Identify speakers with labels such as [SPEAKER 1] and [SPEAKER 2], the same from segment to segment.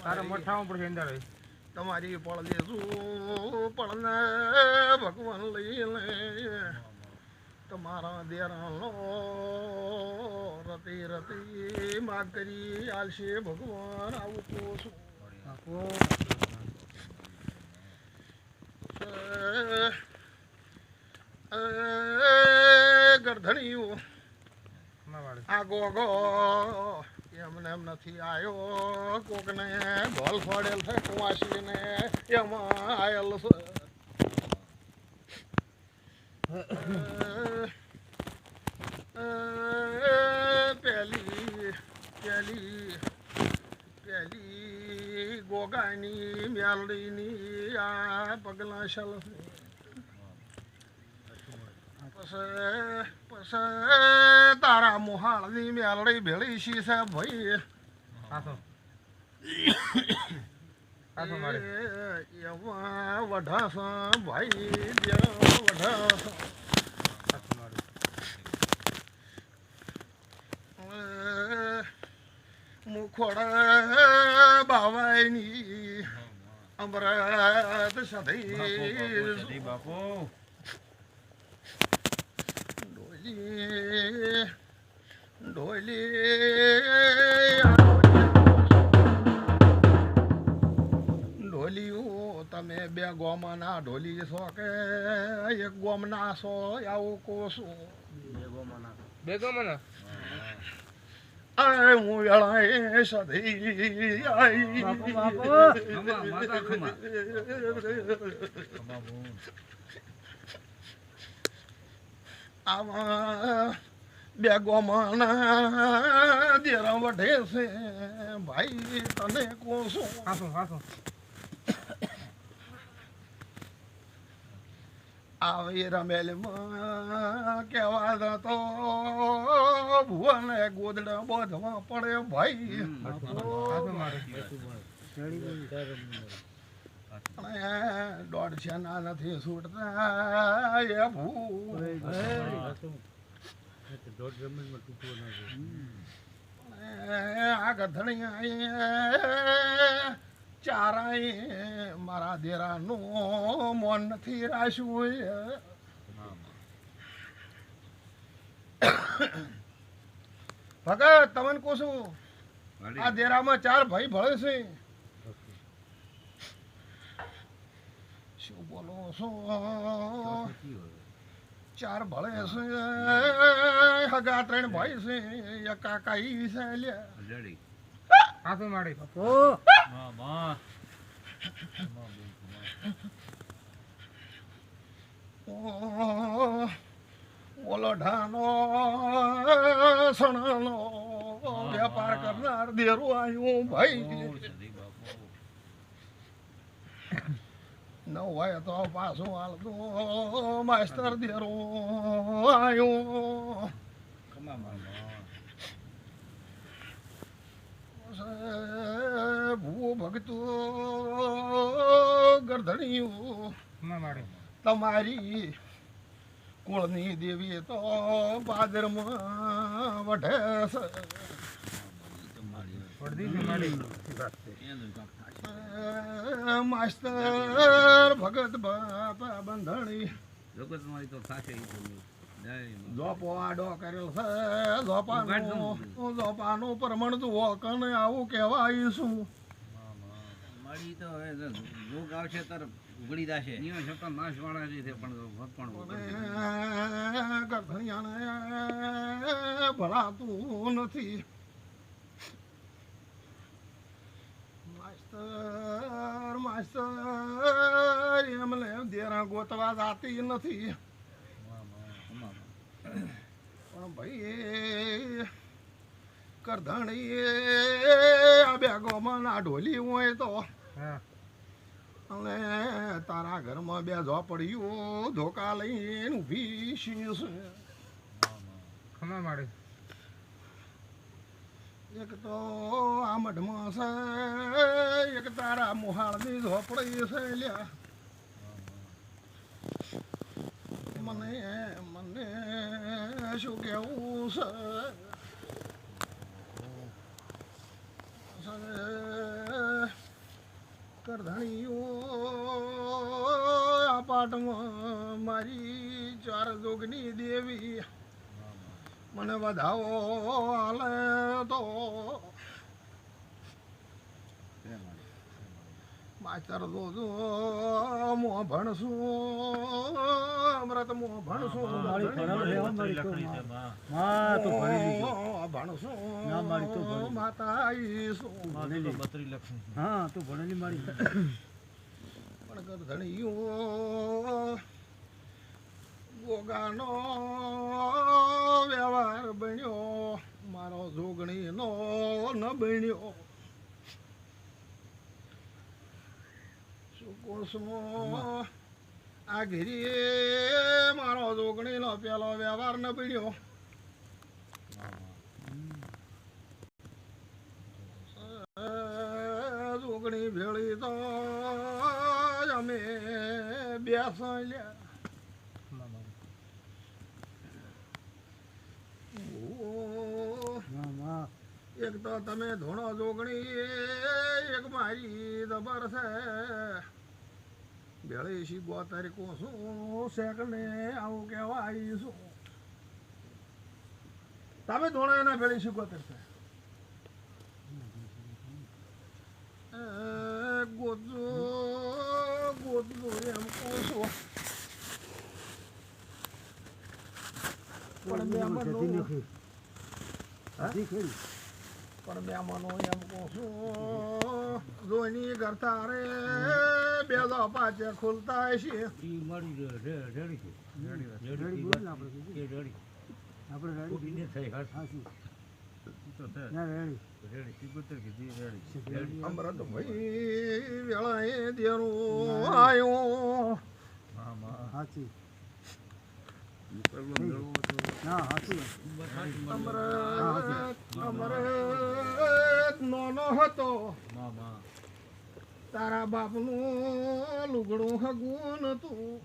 [SPEAKER 1] તારે મોઠામાં પડશે અંદર
[SPEAKER 2] તમારી પળ દેશું પળને ભગવાન લઈ લે તમારા દેરાનો રતી રતી માગ કરી આલશે ભગવાન આવું કહું છું ગરધણીયું આ ગોગો એમને એમ નથી આવ્યો કોકને ઢોલ ફોડેલ છે કુવાસીને એમાં આયેલ છે પેલી ગોગાની મેલડીની આ પગલા શલ પછી તારા મોહાળની મેલડી ભેળી શી છે ભાઈ એવા વઢાસ ભાઈ વઢાસ મુખોડા બાવાઈની અમૃત સધી
[SPEAKER 1] બાપુ
[SPEAKER 2] ઢોલિયું તમે બે ગોમના ઢોલી છો કે એક ગોમના છો આવું કોશું
[SPEAKER 1] બે ગોમના
[SPEAKER 2] હું વેળાએ સધી આમાં બે ગોમાના દેરા વઢે છે ભાઈ તને કોશું આવી રમેલમાં કેવા તો ભુવને ગોદડા બોધવા પડે ભાઈ દોઢ છેના નથી છૂટતા એ ભૂ આ ગધણી ચારાય મારા દેરાનું મોન નથી રાખ્યું ભગત તમને કહું છું આ દેરામાં ચાર ભાઈ ભળે છે શું બોલો છો ચાર ભળે છે હગા ત્રણ ભાઈ છે એક કાકા ઈ છે
[SPEAKER 1] માડી
[SPEAKER 2] ઓલો ઢાનો સણાનો વેપાર કરનાર દેરું આવ્યું ભાઈ ન હોય તો પાછું હાલતું માસ્તર દેરું આવ્યું ભૂ ભગતું ગરધણીયું તમારી કુળની દેવી તો પાદરમાં વઢે માસ્તર ભગત બાપા બંધણી જોપો આડો કરેલ છે જોપાનું પ્રમાણ જુઓ કને આવું કહેવાય શું
[SPEAKER 3] મળી તો હવે રોગ આવશે તાર ઉગડી જશે નિયો છતાં નાશ વાળા છે પણ
[SPEAKER 2] ગરધણીયાને ભરાતું નથી માસ્તર એમને દેરા ગોતવા જાતી નથી પણ ભાઈ કરધણી આ બેગોમાં ના ઢોલી હોય તો અને તારા ઘરમાં બે ઝોપડીયું ધોકા લઈને ઊભી શીશ એક તો આ મઢમાં છે એક તારા મોહાળની ઝોપડી છે લ્યા મને મને શું કેવું છે ચાર જોગની દેવી મને વધાવો હાલે તો માસ્તર જોજો મો ભણશું અમૃત મો ભણશું ભણશું માતા આવીશું પણ ગરધણીઓ ગોગાનો વ્યવહાર બન્યો મારો જોગણીનો ન બન્યો કોસમો આ ઘેરી મારો જોગણીનો પેલો વ્યવહાર ન પડ્યો જોગણી ભેળી તો અમે બેસલ્યા એક તો તમે ધોણો જોગણી એક મારી દબર છે ભેળી શીખવો તારીખો શું સેકન્ડે આવું કહેવા આવીશું તમે ધોણો એના ભેળી શીખવો તરશે ગોદો ગોદો એમ કહું છું પણ બે મનો એમ કહું છું જોઈની કરતા રે બે દો પાછે ખુલતા છે અમૃત ભાઈ વેળા એ દેરું આવ્યો અમૃત નાનો હતો તારા બાપનું લુગડું હગું નતું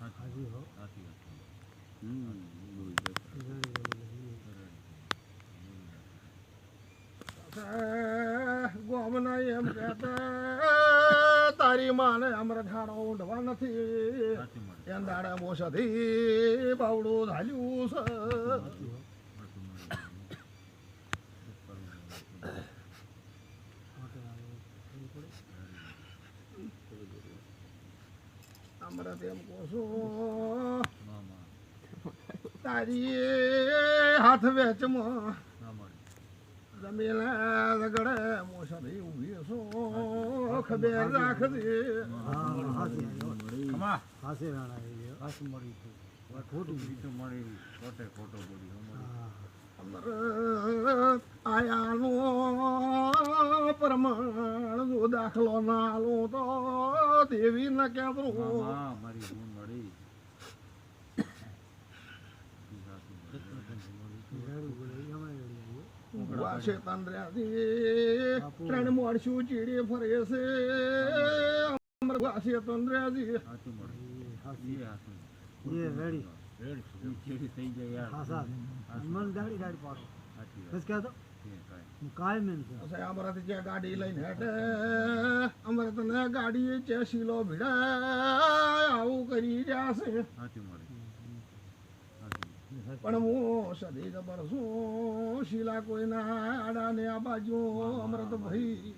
[SPEAKER 2] ગોમના એમ કહેતા તારી માને અમૃત હાડો ઊંડવા નથી એમ દાડે મોસથી બાવડું ધાલ્યું છે અમૃત એમ કહું છું તારી હાથ વેચમાં જમીલા ગળે મોસથી ઉભી છું ખબર રાખજે આયાનો પ્રમાણ જો દાખલો ના લો તો દેવી ન કેવું વાસે તંદ્રાજી ત્રણ મોડશું ચીડી ફરે છે વાસે તંદ્રાજી અમૃત ગાડી લઈને હેઠે અમૃત ને ગાડી ચેસીલો ભીડા આવું કરી જશે પણ હું સદી ખબર છું શીલા કોઈના આડા ને આ બાજુ અમૃત ભાઈ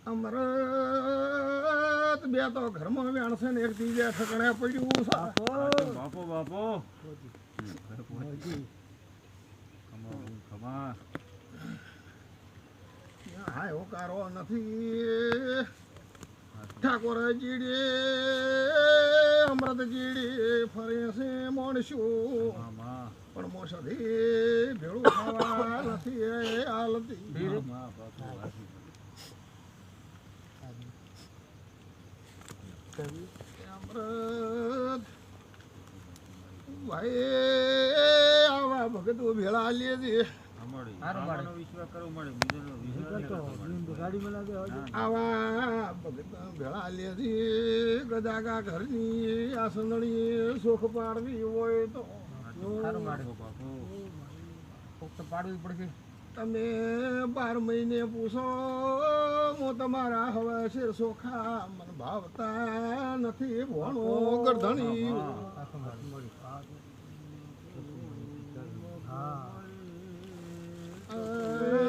[SPEAKER 2] અમૃત બે તો ઘરમાં વેણશે ને એક ત્રીજા ઠકણે પડ્યું
[SPEAKER 3] બાપો બાપો
[SPEAKER 2] હા એવો કારો નથી ઠાકોર જીડે અમૃત જીડે ફરે છે મોણશું પણ મોસથી ભેળું ખાવા નથી હાલતી અમૃત ભાઈ આવા ભગતું ભેળા લેજે આવા ભેળા લેજી ગદાગા ઘરની આ સંદણી સુખ પાડવી હોય તો પાડવી પડશે તમે 12 મહિને પૂછો હું તમારા હવે શિર સોખા મન ભાવતા નથી ભણો ગરધણી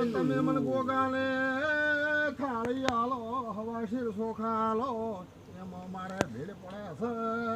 [SPEAKER 2] તમે મને ગોગાને થાળી આલો હવા શિર સોખા આલો એમાં મારે ભીડ પડે છે